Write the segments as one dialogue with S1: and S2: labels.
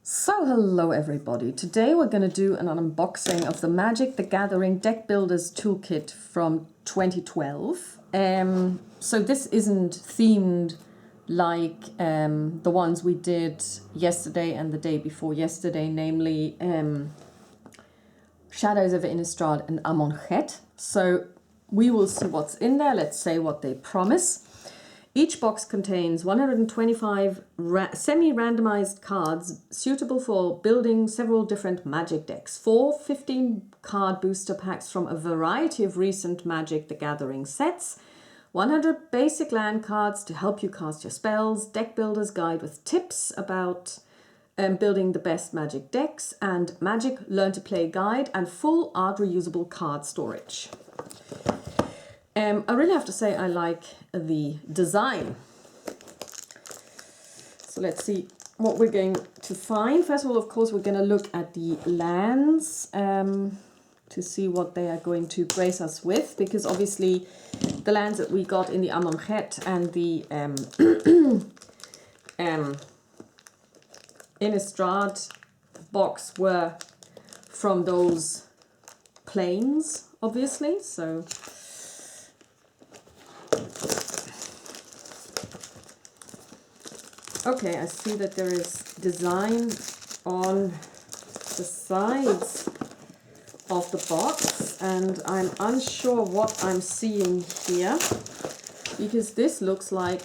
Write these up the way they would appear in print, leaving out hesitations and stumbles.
S1: So hello everybody, today we're going to do an unboxing of the Magic the Gathering Deck Builders Toolkit from 2012. So this isn't themed like the ones we did yesterday and the day before yesterday, namely Shadows of Innistrad and Amonchet. So we will see what's in there, let's say what they promise. Each box contains 125 semi-randomized cards suitable for building several different Magic decks. 4 15-card booster packs from a variety of recent Magic the Gathering sets. 100 basic land cards to help you cast your spells. Deck Builder's Guide with tips about building the best Magic decks. And Magic Learn to Play Guide and full art reusable card storage. I really have to say I like the design. So let's see what we're going to find. First of all, of course, we're going to look at the lands to see what they are going to grace us with, because obviously the lands that we got in the Amonchet and the Innistrad box were from those planes, obviously. So okay, I see that there is design on the sides of the box, and I'm unsure what I'm seeing here, because this looks like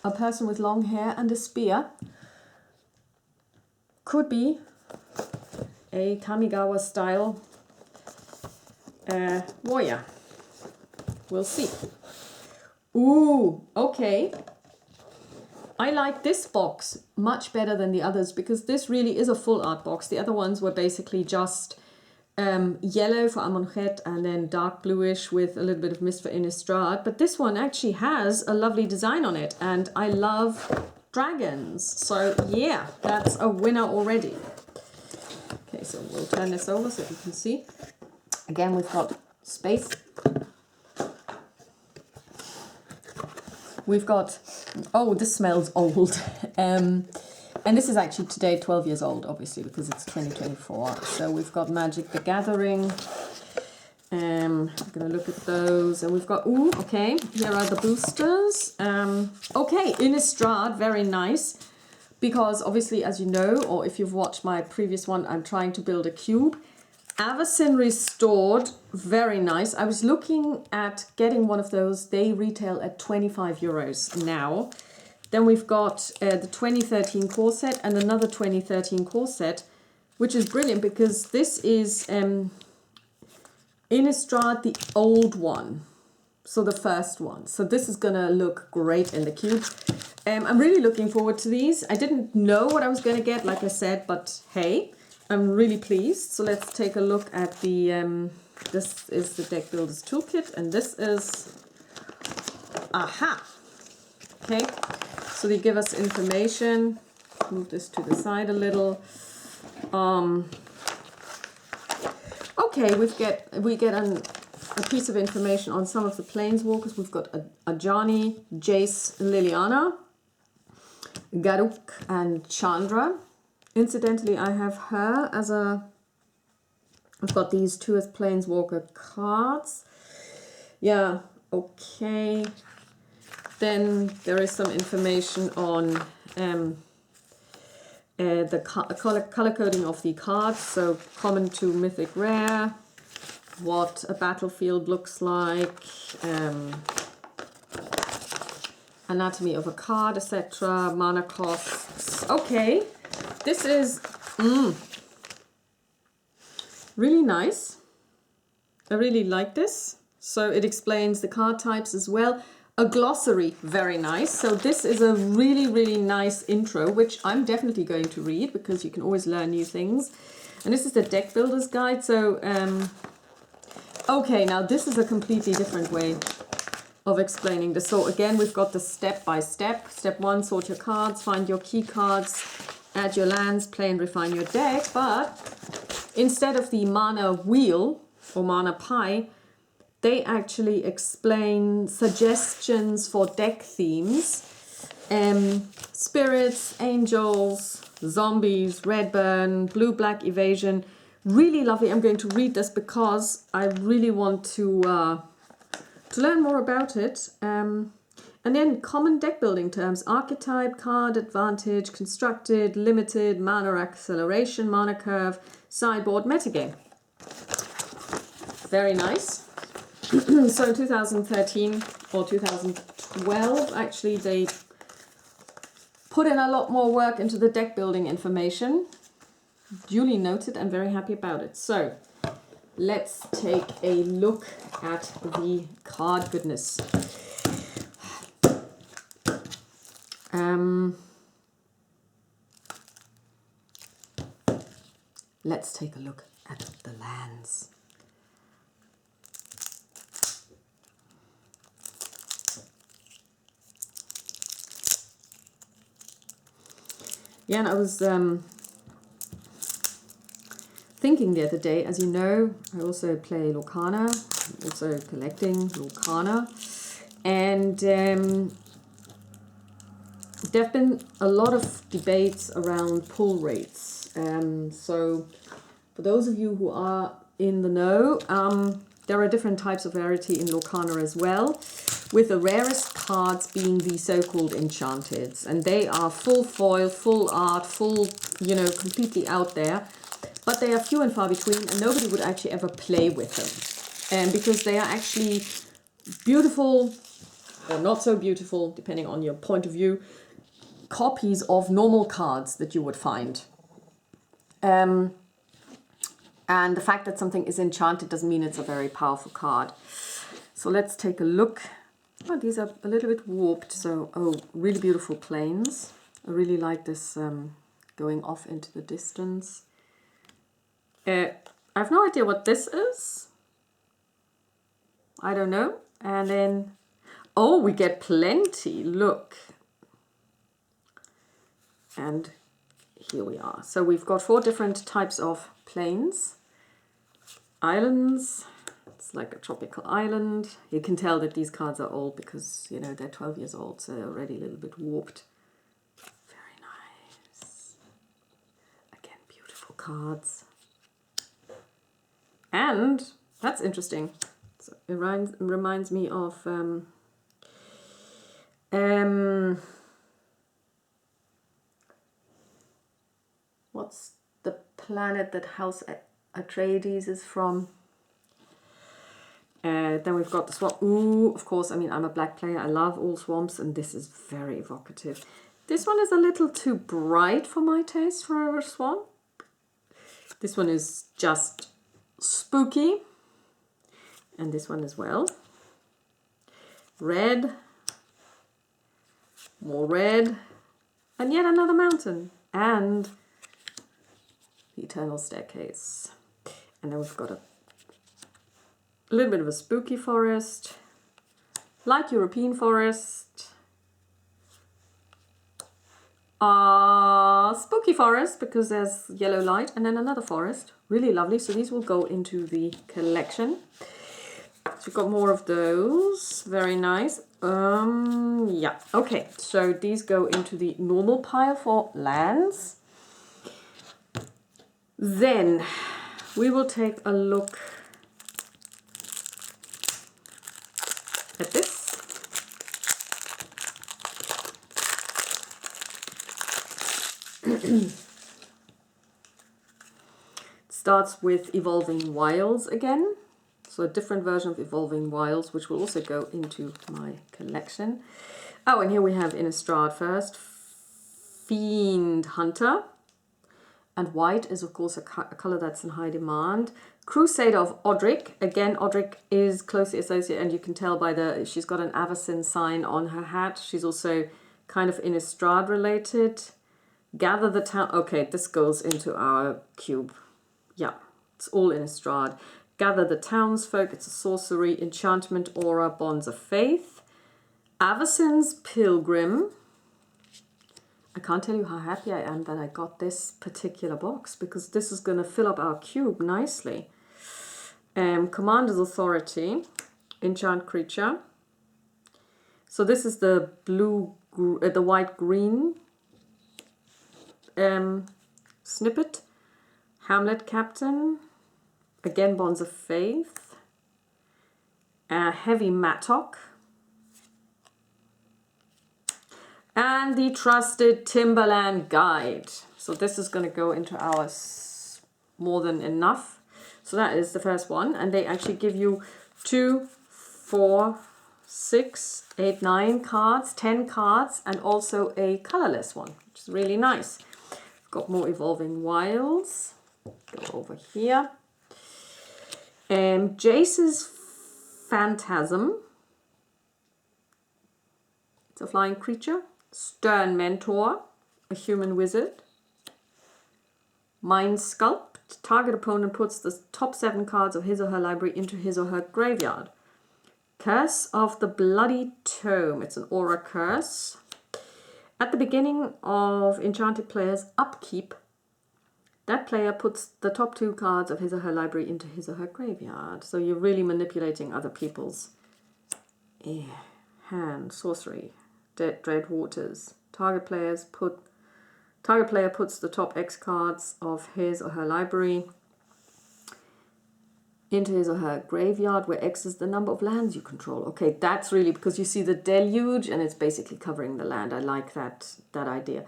S1: a person with long hair and a spear. Could be a Kamigawa style warrior. We'll see. Ooh, okay. I like this box much better than the others, because this really is a full art box. The other ones were basically just yellow for Amonchet and then dark bluish with a little bit of mist for Innistrad. But this one actually has a lovely design on it, and I love dragons. So yeah, that's a winner already. Okay, so we'll turn this over so you can see. Again, we've got space. We've got, oh, this smells old. And this is actually today 12 years old, obviously, because it's 2024. So we've got Magic the Gathering. I'm going to look at those. And we've got, ooh, okay, here are the boosters. Okay, Innistrad, very nice. Because obviously, as you know, or if you've watched my previous one, I'm trying to build a cube. Avacyn Restored, very nice. I was looking at getting one of those. They retail at 25 euros now. Then we've got the 2013 core set and another 2013 core set, which is brilliant because this is Innistrad, the old one. So the first one. So this is going to look great in the cube. I'm really looking forward to these. I didn't know what I was going to get, like I said, but hey, I'm really pleased. So let's take a look at the, this is the Deck Builders Toolkit, and this is, aha, okay. So they give us information. Move this to the side a little. Okay, we get a piece of information on some of the planeswalkers. We've got Ajani, Jace, Liliana, Garuk, and Chandra. Incidentally, I have her as a... I've got these two as planeswalker cards. Yeah, okay. Then there is some information on the color coding of the cards. So common to mythic rare, what a battlefield looks like, anatomy of a card, etc., mana costs. Okay, this is really nice. I really like this. So it explains the card types as well. A glossary, very nice. So this is a really, really nice intro, which I'm definitely going to read because you can always learn new things. And this is the Deck Builder's Guide. So, okay, now this is a completely different way of explaining this. So again, we've got the step-by-step. Step 1, sort your cards, find your key cards, add your lands, play and refine your deck. But instead of the mana wheel or mana pie, they actually explain suggestions for deck themes Spirits, angels, zombies, red burn, blue-black evasion. Really lovely. I'm going to read this because I really want to learn more about it. And then common deck building terms: archetype, card, advantage, constructed, limited, mana acceleration, mana curve, sideboard, metagame. Very nice. So in 2013 or 2012, actually, they put in a lot more work into the deck building information. Duly noted. I'm very happy about it. So let's take a look at the card goodness. Let's take a look at the lands. Yeah, and I was thinking the other day, as you know, I also play Lorcana, also collecting Lorcana, and there have been a lot of debates around pull rates. So for those of you who are in the know, there are different types of rarity in Lorcana as well, with the rarest cards being the so-called enchanteds, and they are full foil, full art, full, you know, completely out there, but they are few and far between, and nobody would actually ever play with them, because they are actually beautiful or not so beautiful, depending on your point of view, copies of normal cards that you would find. And the fact that something is enchanted doesn't mean it's a very powerful card. So let's take a look. Oh, these are a little bit warped. So, oh, really beautiful planes. I really like this going off into the distance. I have no idea what this is. I don't know. And then, oh, we get plenty. Look. And here we are. So we've got 4 different types of planes. Islands. It's like a tropical island. You can tell that these cards are old because, you know, they're 12 years old, so they're already a little bit warped. Very nice. Again, beautiful cards. And that's interesting. So it reminds me of what's the planet that House Atreides is from? Then we've got the swamp. Ooh, of course, I mean, I'm a black player. I love all swamps, and this is very evocative. This one is a little too bright for my taste for a swamp. This one is just spooky. And this one as well. Red. More red. And yet another mountain. And the Eternal Staircase. And then we've got a little bit of a spooky forest, light European forest, spooky forest because there's yellow light, and then another forest. Really lovely. So these will go into the collection. So we've got more of those. Very nice. Yeah. Okay. So these go into the normal pile for lands. Then we will take a look at this. It starts with Evolving Wilds again. So a different version of Evolving Wilds, which will also go into my collection. Oh, and here we have Innistrad first. Fiend Hunter. And white is, of course, a color that's in high demand. Crusader of Odric. Again, Odric is closely associated, and you can tell by the, she's got an Avacyn sign on her hat. She's also kind of Innistrad related. Gather the Town. Okay, this goes into our cube. Yeah, it's all Innistrad. Gather the Townsfolk. It's a sorcery. Enchantment Aura. Bonds of Faith. Avacyn's Pilgrim. I can't tell you how happy I am that I got this particular box, because this is going to fill up our cube nicely. Commander's Authority, Enchant Creature. So this is the blue the white-green snippet, Hamlet Captain, again Bonds of Faith, Heavy Mattock, and the Trusted Timberland Guide. So this is going to go into our more than enough. So that is the first one, and they actually give you 2, 4, 6, 8, 9 cards, 10 cards, and also a colorless one, which is really nice. We've got more Evolving Wilds. Go over here. Jace's Phantasm. It's a flying creature. Stern Mentor, a human wizard. Mind Sculpt. Target opponent puts the top 7 cards of his or her library into his or her graveyard. Curse of the Bloody Tome. It's an aura curse. At the beginning of enchanted player's upkeep, that player puts the top 2 cards of his or her library into his or her graveyard. So you're really manipulating other people's hand. Sorcery. Dread Waters. Target player puts the top X cards of his or her library into his or her graveyard, where X is the number of lands you control. Okay, that's really, because you see the deluge and it's basically covering the land. I like that idea.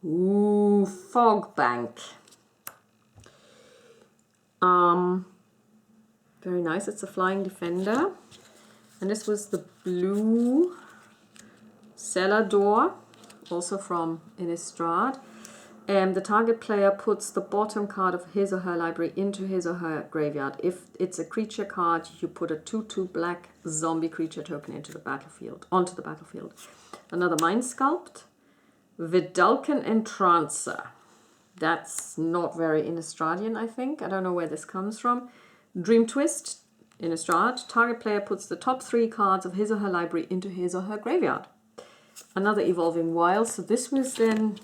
S1: Ooh, Fog Bank. Very nice. It's a flying defender. And this was the blue Cellar Door, also from Innistrad. The target player puts the bottom card of his or her library into his or her graveyard. If it's a creature card, you put a 2/2 black zombie creature token onto the battlefield. Another Mind Sculpt. Vidalcan Entrancer. That's not very Innistradian, I think. I don't know where this comes from. Dream Twist, Innistrad. Target player puts the top 3 cards of his or her library into his or her graveyard. Another Evolving Wild. So this was then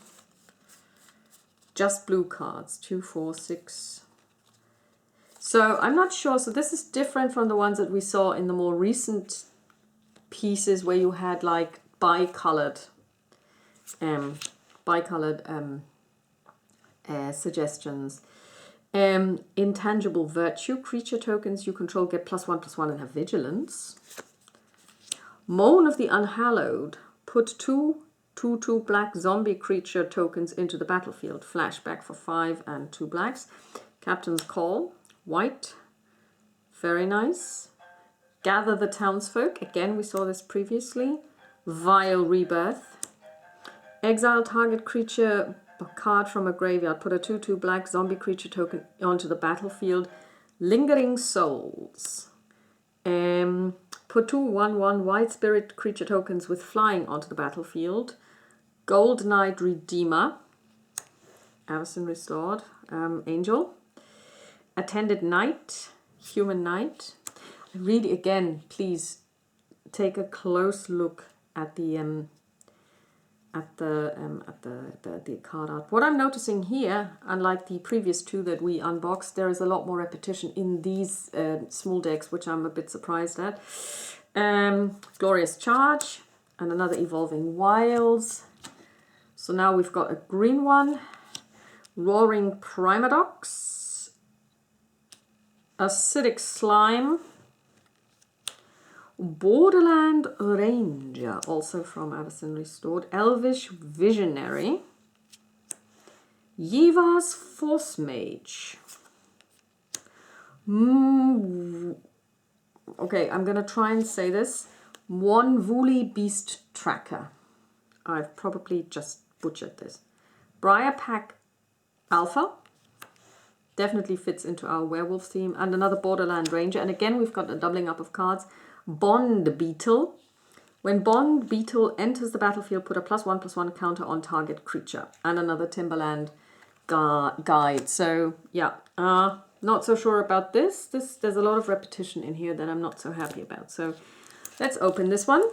S1: just blue cards. 2, 4, 6. So I'm not sure. So this is different from the ones that we saw in the more recent pieces where you had like bi-colored suggestions. Intangible Virtue. Creature tokens you control get +1/+1 and have vigilance. Moan of the Unhallowed. Put 2 2/2 black zombie creature tokens into the battlefield. Flashback for 5 and 2 blacks. Captain's Call. White. Very nice. Gather the Townsfolk. Again, we saw this previously. Vile Rebirth. Exile target creature card from a graveyard. Put a 2/2 black zombie creature token onto the battlefield. Lingering Souls. Put 2 1/1 White Spirit creature tokens with flying onto the battlefield. Gold Knight Redeemer. Avacyn Restored. Angel. Attended Knight. Human Knight. Really, again, please take a close look at the card art. What I'm noticing here, unlike the previous 2 that we unboxed, there is a lot more repetition in these small decks, which I'm a bit surprised at. Glorious Charge and another Evolving Wilds. So now we've got a green one, Roaring Primadox, Acidic Slime, Borderland Ranger, also from Avacyn Restored, Elvish Visionary, Yiva's Force Mage. Okay, I'm going to try and say this. Wonwoolly Beast Tracker. I've probably just butchered this. Briarpack Alpha. Definitely fits into our werewolf theme. And another Borderland Ranger. And again, we've got a doubling up of cards. Bond Beetle. When Bond Beetle enters the battlefield, put a +1/+1 counter on target creature. And another Timberland Guide. So, yeah. Not so sure about this. There's a lot of repetition in here that I'm not so happy about. So, let's open this one.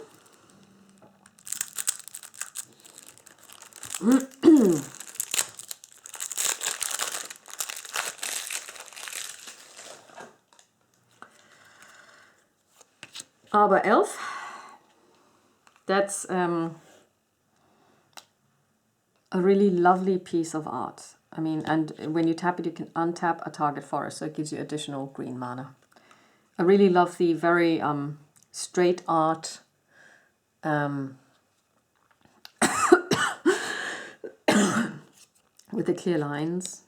S1: Aber Elf. That's a really lovely piece of art. I mean, and when you tap it, you can untap a target forest, so it gives you additional green mana. I really love the very straight art with the clear lines.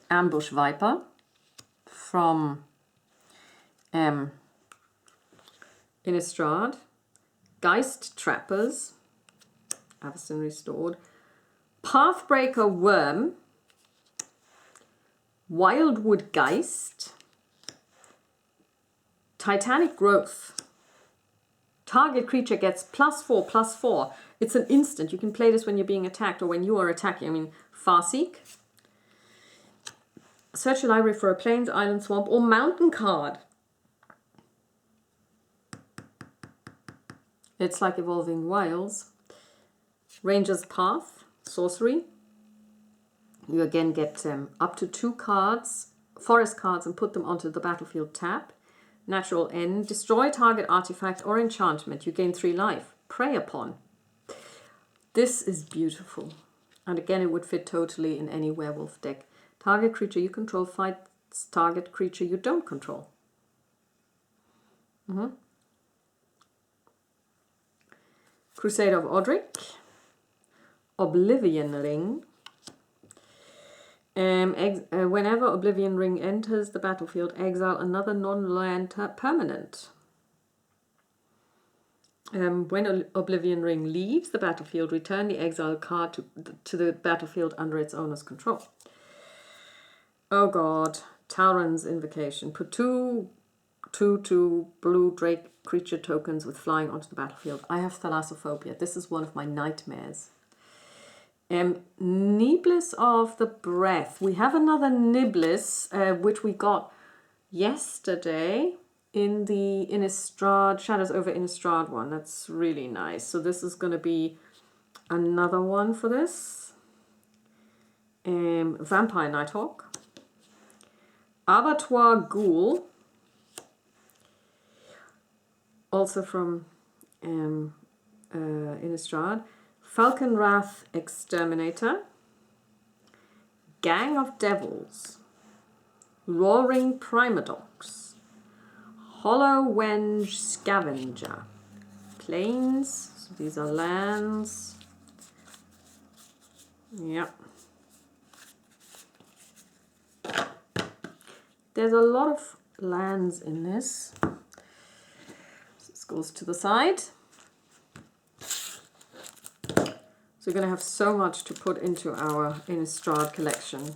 S1: Ambush Viper from Innistrad. Geist Trappers, Avacyn Restored. Pathbreaker Worm. Wildwood Geist. Titanic Growth. Target creature gets +4/+4. It's an instant. You can play this when you're being attacked or when you are attacking. I mean, Farseek. Search your library for a plains, island, swamp, or mountain card. It's like Evolving Wilds. Ranger's Path. Sorcery. You again get up to 2 cards, forest cards, and put them onto the battlefield tab. Natural End. Destroy target artifact or enchantment. You gain 3 life. Prey upon. This is beautiful. And again, it would fit totally in any werewolf deck. Target creature you control fights target creature you don't control. Crusade of Odric. Oblivion Ring. Whenever Oblivion Ring enters the battlefield, exile another non-land permanent. When Oblivion Ring leaves the battlefield, return the exile card to the battlefield under its owner's control. Oh god, Tauren's Invocation. Put 2 blue Drake creature tokens with flying onto the battlefield. I have Thalassophobia. This is one of my nightmares. Niblis of the Breath. We have another Niblis, which we got yesterday in the Innistrad, Shadows over Innistrad one. That's really nice. So this is going to be another one for this. Vampire Nighthawk. Abattoir Ghoul. Also from Innistrad. Falcon Wrath Exterminator. Gang of Devils. Roaring Primadox. Hollow Wenge Scavenger. Plains. So these are lands. Yep. There's a lot of lands in this. So this goes to the side. So we're going to have so much to put into our Innistrad collection.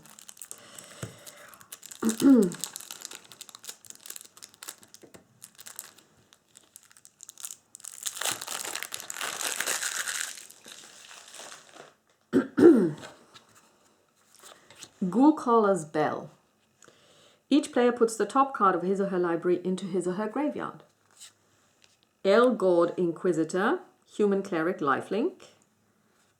S1: Ghoulcaller's Bell. Each player puts the top card of his or her library into his or her graveyard. Elgord Inquisitor, Human Cleric, Lifelink.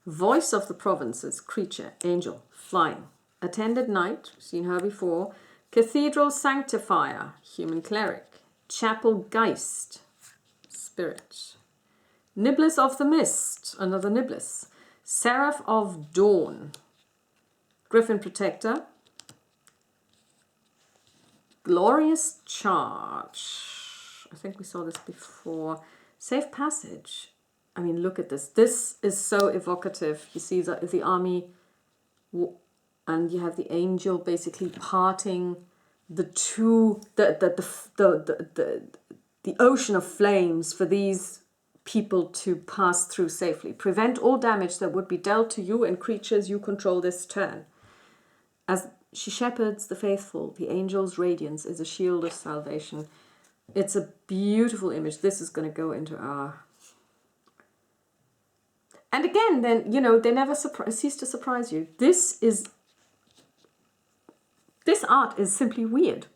S1: Voice of the Provinces, creature, angel, flying. Attended Knight, seen her before. Cathedral Sanctifier, Human Cleric. Chapel Geist, spirit. Niblis of the Mist, another Niblis. Seraph of Dawn. Griffin Protector. Glorious Charge. I think we saw this before. Safe Passage. I mean, look at this. This is so evocative. You see the army, and you have the angel basically parting the ocean of flames for these people to pass through safely. Prevent all damage that would be dealt to you and creatures you control this turn. As she shepherds the faithful, the angel's radiance is a shield of salvation. It's a beautiful image. This is going to go into our... And again, then, you know, they never cease to surprise you. This art is simply weird.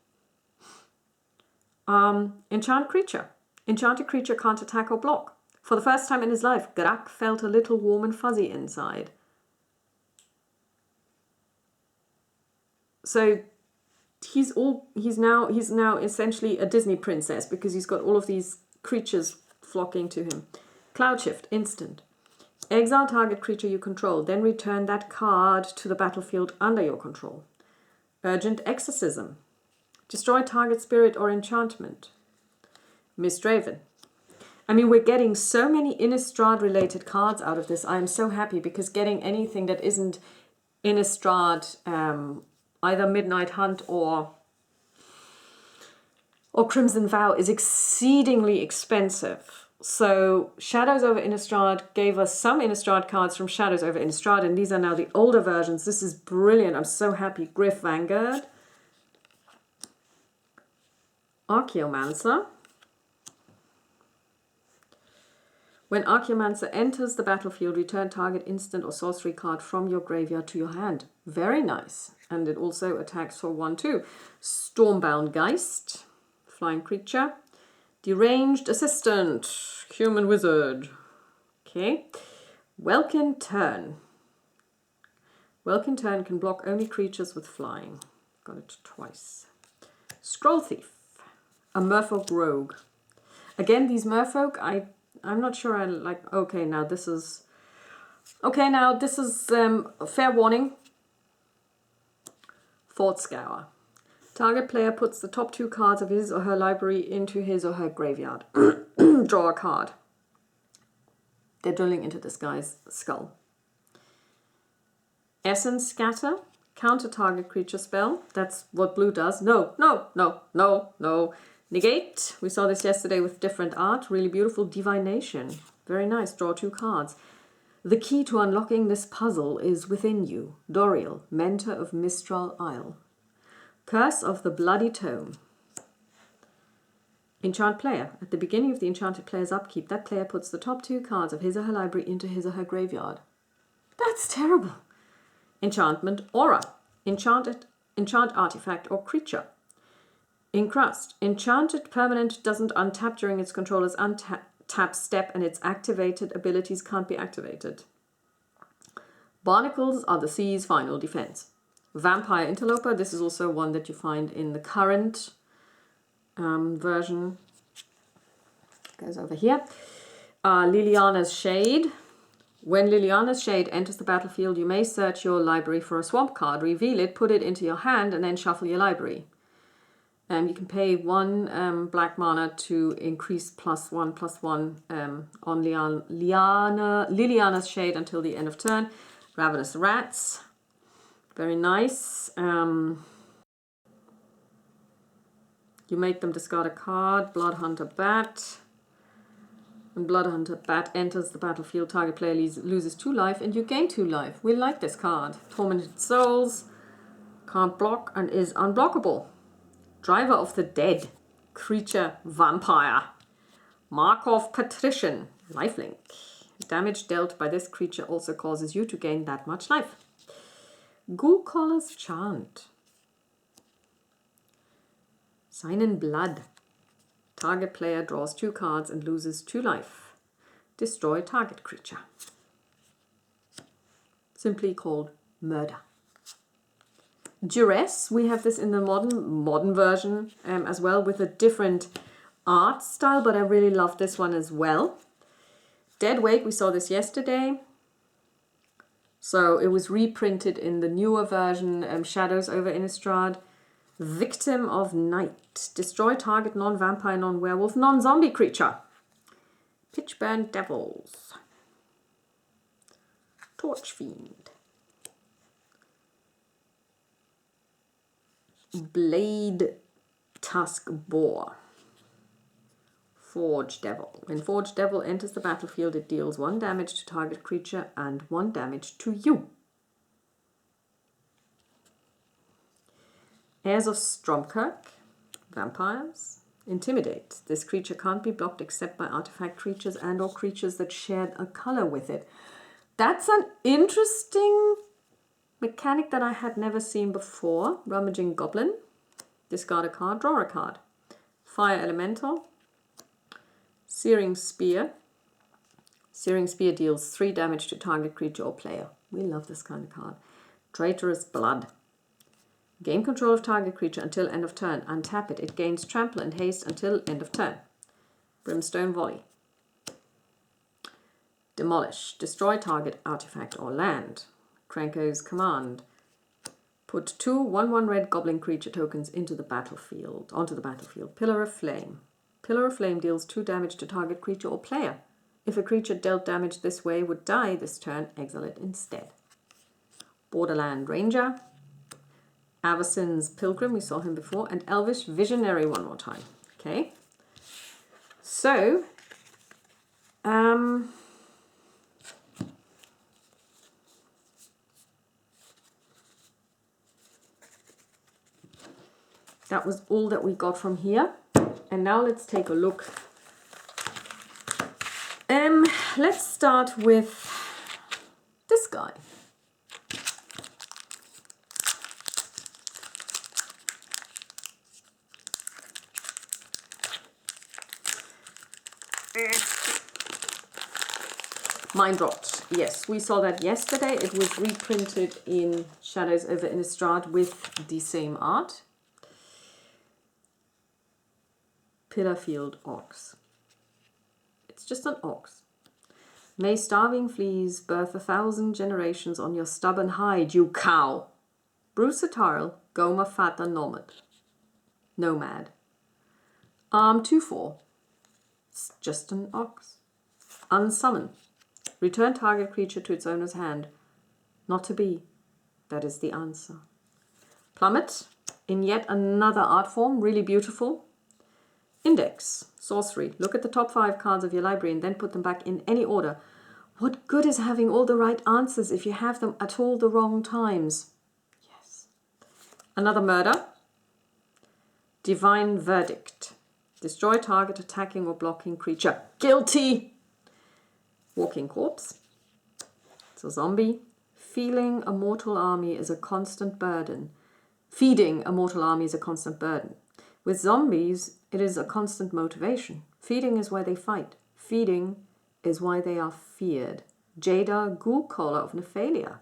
S1: Enchant creature. Enchanted creature can't attack or block. For the first time in his life, Grak felt a little warm and fuzzy inside. So he's now essentially a Disney princess because he's got all of these creatures flocking to him. Cloud Shift, instant. Exile target creature you control, then return that card to the battlefield under your control. Urgent Exorcism. Destroy target spirit or enchantment. Mistdraven. I mean, we're getting so many Innistrad related cards out of this. I am so happy because getting anything that isn't Innistrad, either Midnight Hunt or Crimson Vow, is exceedingly expensive. So Shadows over Innistrad gave us some Innistrad cards from Shadows over Innistrad, and these are now the older versions. This is brilliant. I'm so happy. Griff Vanguard. Archaeomancer. When Archaeomancer enters the battlefield, return target instant or sorcery card from your graveyard to your hand. Very nice. And it also attacks for 1/2. Stormbound Geist. Flying creature. Deranged Assistant. Human Wizard. Okay. Welkin Turn. Welkin Turn can block only creatures with flying. Got it twice. Scroll Thief. A Merfolk Rogue. Again, these Merfolk, I'm not sure I like. Okay, now this is fair warning. Thought Scour. Target player puts the top 2 cards of his or her library into his or her graveyard. Draw a card. They're drilling into this guy's skull. Essence Scatter. Counter target creature spell. That's what blue does. No. Negate. We saw this yesterday with different art. Really beautiful. Divination. Very nice. Draw 2 cards. The key to unlocking this puzzle is within you. Doriel, Mentor of Mistral Isle. Curse of the Bloody Tome. Enchant player. At the beginning of the enchanted player's upkeep, that player puts the top 2 cards of his or her library into his or her graveyard. That's terrible. Enchantment Aura. Enchant artifact or creature. Encrust. Enchanted permanent doesn't untap during its controller's untap step, and its activated abilities can't be activated. Barnacles are the sea's final defense. Vampire Interloper. This is also one that you find in the current version. Goes over here. Liliana's Shade. When Liliana's Shade enters the battlefield, you may search your library for a swamp card, reveal it, put it into your hand, and then shuffle your library. You can pay 1 black mana to increase +1/+1 on Liliana's Shade until the end of turn. Ravenous Rats. Very nice. You make them discard a card. Bloodhunter Bat. When Bloodhunter Bat enters the battlefield, target player loses 2 life and you gain 2 life. We like this card. Tormented Souls. Can't block and is unblockable. Driver of the Dead. Creature Vampire. Markov Patrician. Lifelink. Damage dealt by this creature also causes you to gain that much life. Ghoulcaller's Chant. Sign in Blood. Target player draws 2 cards and loses 2 life. Destroy target creature. Simply called Murder. Duress. We have this in the modern version as well, with a different art style, but I really love this one as well. Deadweight. We saw this yesterday. So it was reprinted in the newer version, Shadows over Innistrad. Victim of Night. Destroy target non-vampire, non-werewolf, non-zombie creature. Pitchburn Devils. Torch Fiend. Blade Tusk Boar. Forge Devil. When Forge Devil enters the battlefield, it deals 1 damage to target creature and 1 damage to you. Heirs of Stromkirk. Vampires. Intimidate. This creature can't be blocked except by artifact creatures and or creatures that share a color with it. That's an interesting mechanic that I had never seen before. Rummaging Goblin. Discard a card, draw a card. Fire Elemental. Searing Spear. Searing Spear deals 3 damage to target creature or player. We love this kind of card. Traitorous Blood. Gain control of target creature until end of turn. Untap it. It gains trample and haste until end of turn. Brimstone Volley. Demolish. Destroy target artifact or land. Krenko's command. Put 2 1/1 red goblin creature tokens onto the battlefield. Pillar of Flame. Pillar of Flame deals 2 damage to target creature or player. If a creature dealt damage this way would die this turn, exile it instead. Borderland Ranger. Avacyn's Pilgrim, we saw him before, and Elvish Visionary one more time. Okay. So, that was all that we got from here. And now let's take a look. Let's start with this guy. Mind Dropped. Yes, we saw that yesterday. It was reprinted in Shadows over Innistrad with the same art. Pillarfield Ox. It's just an ox. May starving fleas birth 1,000 generations on your stubborn hide, you cow. Bruce Atarl, Goma Fata Nomad. 2/4. It's just an ox. Unsummon. Return target creature to its owner's hand. Not to be. That is the answer. Plummet. In yet another art form. Really beautiful. Index. Sorcery. Look at the top 5 cards of your library and then put them back in any order. What good is having all the right answers if you have them at all the wrong times? Yes. Another murder. Divine Verdict. Destroy target attacking or blocking creature. Guilty. Walking Corpse. It's a zombie. Feeling a mortal army is a constant burden. Feeding a mortal army is a constant burden. With zombies, it is a constant motivation. Feeding is why they fight. Feeding is why they are feared. Jada, Ghoulcaller of Nephalia.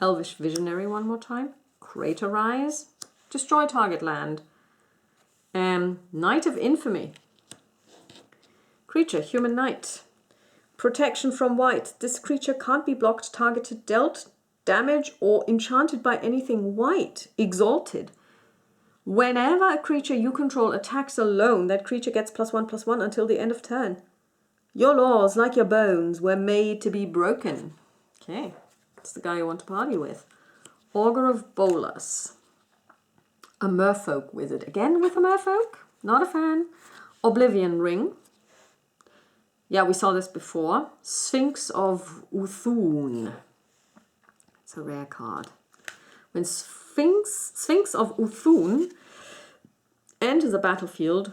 S1: Elvish Visionary one more time. Crater Rise. Destroy target land. Knight of Infamy. Creature, Human Knight. Protection from white. This creature can't be blocked, targeted, dealt damage, or enchanted by anything white. Exalted. Whenever a creature you control attacks alone, that creature gets +1/+1 until the end of turn. Your laws, like your bones, were made to be broken. Okay, that's the guy you want to party with. Augur of Bolas. A merfolk wizard. Again with a merfolk? Not a fan. Oblivion Ring. Yeah, we saw this before. Sphinx of Uthun. It's a rare card. When Sphinx of Uthun enters the battlefield,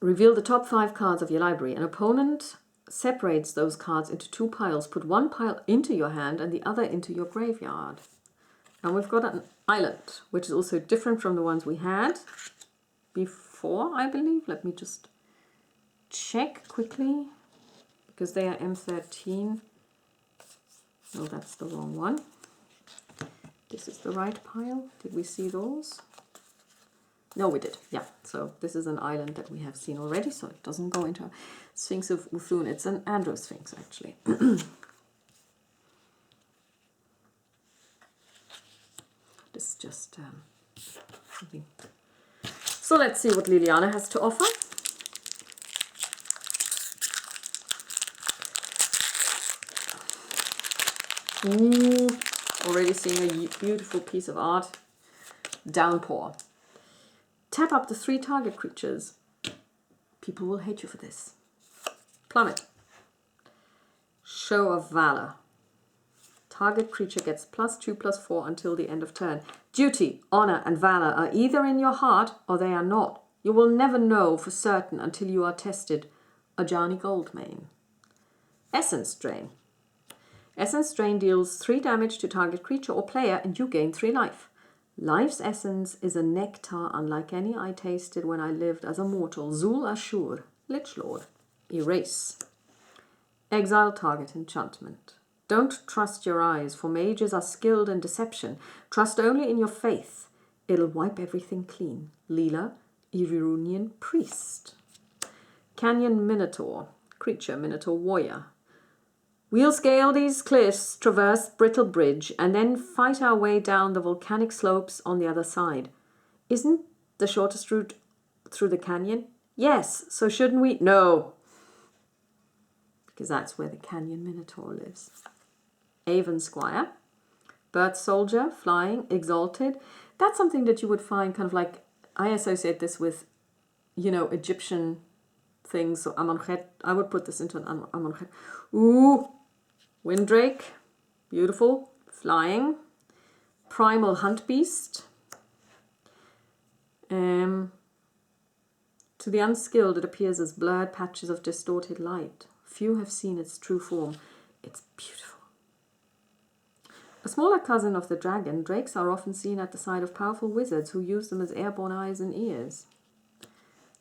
S1: reveal the top 5 cards of your library. An opponent separates those cards into 2 piles. Put 1 pile into your hand and the other into your graveyard. And we've got an island, which is also different from the ones we had before, I believe. Let me just check quickly, because they are M13. No, that's the wrong one. This is the right pile. Did we see those? No, we did. Yeah, so this is an island that we have seen already, so it doesn't go into Sphinx of Uthun. It's an Andro-Sphinx, actually. This is just something. So let's see what Liliana has to offer. Ooh, already seeing a beautiful piece of art. Downpour. Tap up the 3 target creatures. People will hate you for this. Plummet. Show of Valor. Target creature gets +2/+4 until the end of turn. Duty, honor, and valor are either in your heart or they are not. You will never know for certain until you are tested. Ajani Goldmane. Essence Drain. Essence Drain deals 3 damage to target creature or player and you gain 3 life. Life's essence is a nectar unlike any I tasted when I lived as a mortal. Zul Ashur, Lich Lord. Erase. Exile target enchantment. Don't trust your eyes, for mages are skilled in deception. Trust only in your faith. It'll wipe everything clean. Leela, Irunian Priest. Canyon Minotaur. Creature, Minotaur Warrior. We'll scale these cliffs, traverse Brittle Bridge, and then fight our way down the volcanic slopes on the other side. Isn't the shortest route through the canyon? Yes, so shouldn't we? No. Because that's where the canyon minotaur lives. Avon Squire. Birth soldier, flying, exalted. That's something that you would find kind of like, I associate this with, you know, Egyptian things. So Amonchet, I would put this into an Amonchet. Ooh, Windrake, beautiful, flying. Primal hunt beast. To the unskilled, it appears as blurred patches of distorted light. Few have seen its true form. It's beautiful. A smaller cousin of the dragon, drakes are often seen at the side of powerful wizards who use them as airborne eyes and ears.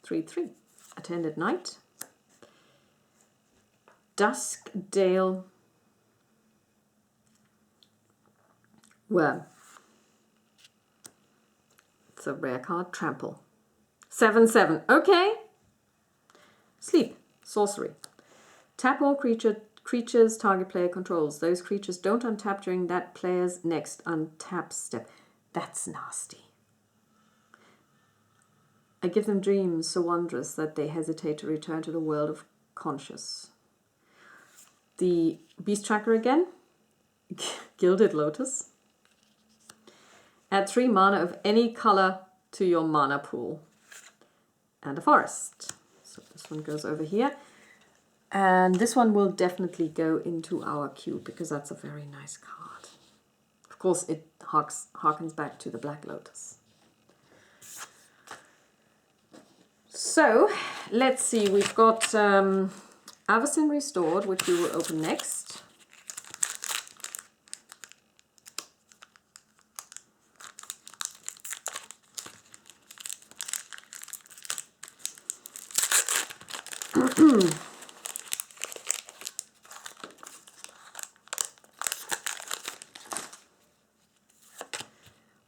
S1: 3/3. Attended knight. Duskdale worm. It's a rare card. Trample. 7/7. Okay. Sleep. Sorcery. Tap all creatures target player controls. Those creatures don't untap during that player's next untap step. That's nasty. I give them dreams so wondrous that they hesitate to return to the world of conscious. The beast tracker again. Gilded Lotus. Add 3 mana of any color to your mana pool. And a forest. So this one goes over here. And this one will definitely go into our queue because that's a very nice card. Of course, it harkens back to the Black Lotus. So, let's see. We've got Avacyn Restored, which we will open next.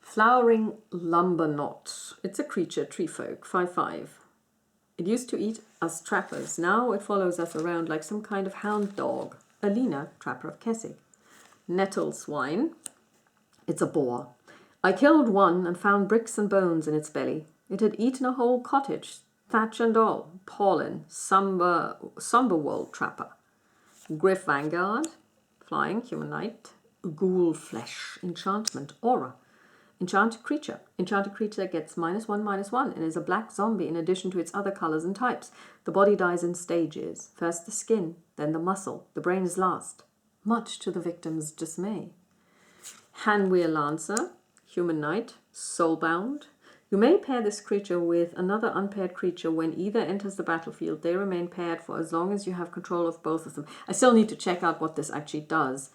S1: Flowering Lumber Knot. It's a creature, tree folk, 5/5. It used to eat us trappers. Now it follows us around like some kind of hound dog. Alina, Trapper of Kessig. Nettle Swine. It's a boar. I killed one and found bricks and bones in its belly. It had eaten a whole cottage, thatch and all. Pollen, Somberwold Trapper. Griff Vanguard. Flying, Human Knight. Ghoul Flesh. Enchantment, Aura. Enchanted creature. Enchanted creature gets -1/-1 and is a black zombie in addition to its other colors and types. The body dies in stages. First the skin, then the muscle. The brain is last, much to the victim's dismay. Handwheel Lancer, Human Knight, Soulbound. You may pair this creature with another unpaired creature. When either enters the battlefield, they remain paired for as long as you have control of both of them. I still need to check out what this actually does.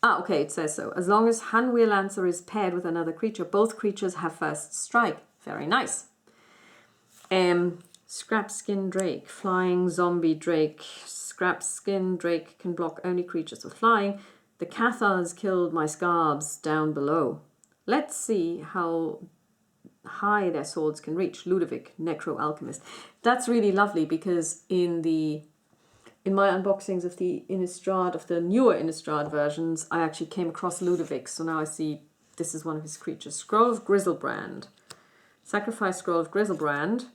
S1: Ah, okay, it says so. As long as Handwheel Lancer is paired with another creature, both creatures have first strike. Very nice. Scrapskin Drake, Flying Zombie Drake. Scrapskin Drake can block only creatures with flying. The Cathars killed my scabs down below. Let's see how high their swords can reach. Ludovic, Necro Alchemist. That's really lovely because in my unboxings of the Innistrad, of the newer Innistrad versions, I actually came across Ludovic, so now I see this is one of his creatures. Scroll of Grizzlebrand. Sacrifice Scroll of Grizzlebrand.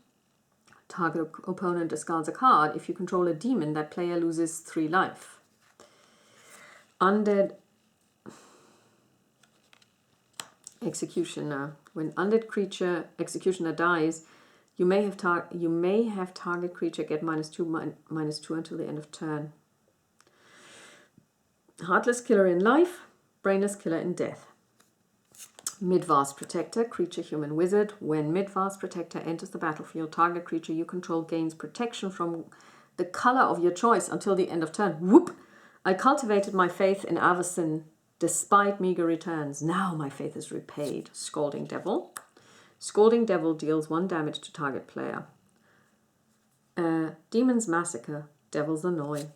S1: Target opponent discards a card. If you control a demon, that player loses 3 life. Undead Executioner. When undead creature executioner dies, you may have target creature get -2/-2 until the end of turn. Heartless Killer in life, Brainless Killer in death. Midvast Protector, creature, human, wizard. When Midvast Protector enters the battlefield, target creature you control gains protection from the color of your choice until the end of turn. Whoop! I cultivated my faith in Avacyn despite meager returns. Now my faith is repaid. Scalding Devil. Scalding Devil deals 1 damage to target player. Demon's Massacre, Devil's Annoy.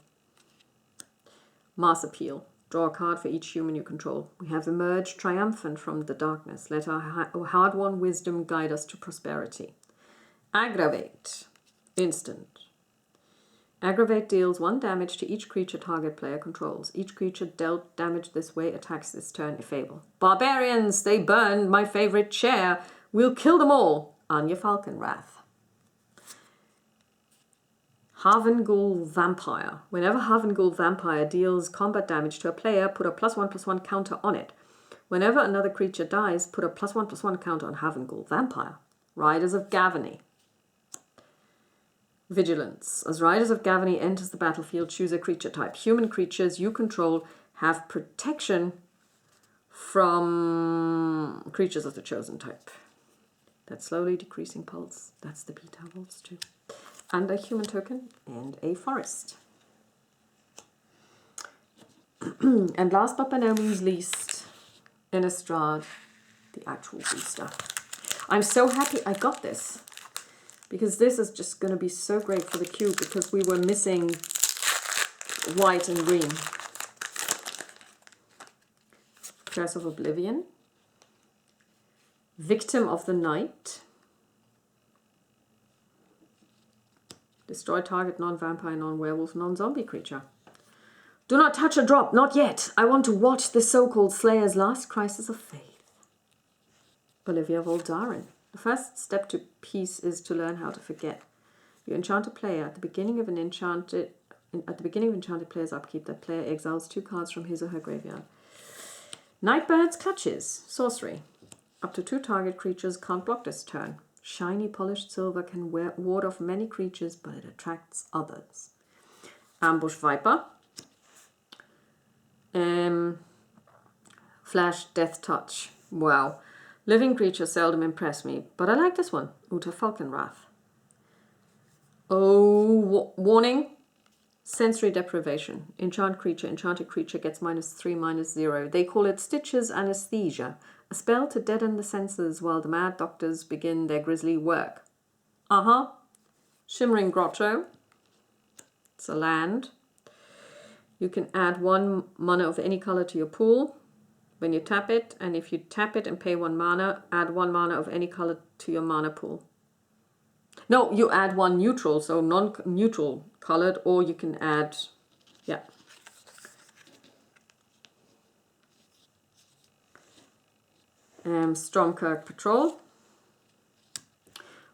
S1: Mass Appeal. Draw a card for each human you control. We have emerged triumphant from the darkness. Let our hard-won wisdom guide us to prosperity. Aggravate. Instant. Aggravate deals 1 damage to each creature target player controls. Each creature dealt damage this way attacks this turn if able. Barbarians, they burned my favorite chair. We'll kill them all. Anya Falcon Wrath. Havengul Vampire. Whenever Havengul Vampire deals combat damage to a player, put a +1/+1 counter on it. Whenever another creature dies, put a +1/+1 counter on Havengul Vampire. Riders of Gavany. Vigilance. As Riders of Gavany enters the battlefield, choose a creature type. Human creatures you control have protection from creatures of the chosen type. That slowly decreasing pulse. That's the beta wolves too. And a human token and a forest. And last but by no means least, Innistrad, the actual booster. I'm so happy I got this, because this is just going to be so great for the cube, because we were missing white and green. Curse of Oblivion. Victim of the Night. Destroy target non-vampire, non-werewolf, non-zombie creature. Do not touch a drop, not yet. I want to watch the so-called Slayer's last crisis of faith. Olivia Voldaren. The first step to peace is to learn how to forget. You enchant a player at the beginning of enchanted player's upkeep. That player exiles 2 cards from his or her graveyard. Nightbird's Clutches. Sorcery. Up to 2 target creatures can't block this turn. Shiny polished silver can ward off many creatures, but it attracts others. Ambush Viper. Flash Death Touch. Wow. Living creatures seldom impress me, but I like this one. Uta Falcon Wrath. Oh, warning. Sensory Deprivation. Enchanted creature gets -3/-0. They call it Stitch's Anesthesia. A spell to deaden the senses while the mad doctors begin their grisly work. Shimmering Grotto. It's a land. You can add 1 mana of any color to your pool when you tap it, and if you tap it and pay 1 mana, add 1 mana of any color to your mana pool. No, you add 1 neutral, so non-neutral colored, or you can add, yeah. Stormkirk Patrol.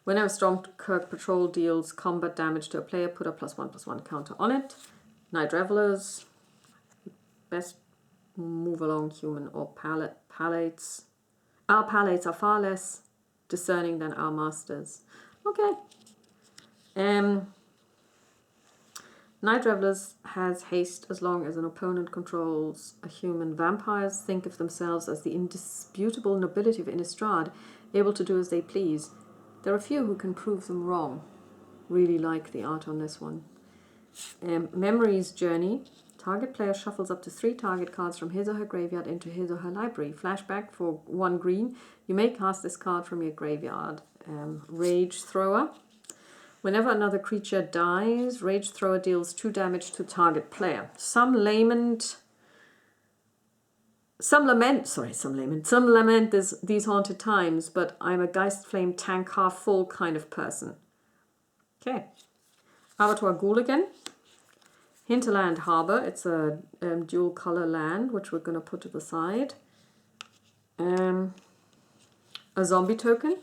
S1: Whenever Stormkirk Patrol deals combat damage to a player, put a +1/+1 counter on it. Night Revelers. Best move along human or palates. Our palates are far less discerning than our masters. Okay. Night Revelers has haste as long as an opponent controls a human. Vampires think of themselves as the indisputable nobility of Innistrad, able to do as they please. There are few who can prove them wrong. Really like the art on this one. Memory's Journey. Target player shuffles up to 3 target cards from his or her graveyard into his or her library. Flashback for 1 green. You may cast this card from your graveyard. Rage Thrower. Whenever another creature dies, Rage Thrower deals 2 damage to target player. Some lament these haunted times, but I'm a Geist Flame tank half full kind of person. Okay. Abattoir Ghoul. Hinterland Harbor. It's a dual color land, which we're going to put to the side. A zombie token.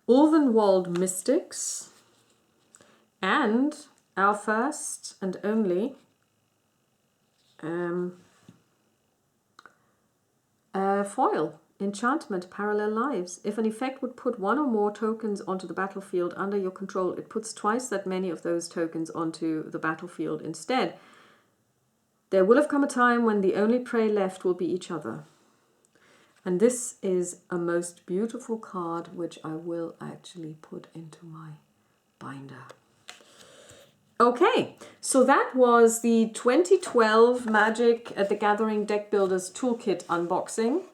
S1: Ulvenwald Mystics. And our first and only foil. Enchantment, Parallel Lives. If an effect would put 1 or more tokens onto the battlefield under your control, it puts twice that many of those tokens onto the battlefield instead. There will have come a time when the only prey left will be each other. And this is a most beautiful card, which I will actually put into my binder. Okay, so that was the 2012 Magic at the Gathering Deck Builders Toolkit unboxing.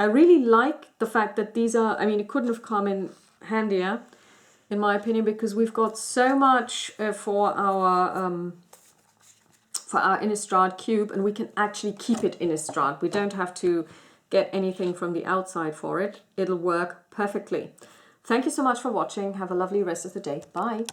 S1: I really like the fact that these are, I mean, it couldn't have come in handier, in my opinion, because we've got so much for our Innistrad cube, and we can actually keep it Innistrad. We don't have to get anything from the outside for it. It'll work perfectly. Thank you so much for watching. Have a lovely rest of the day. Bye.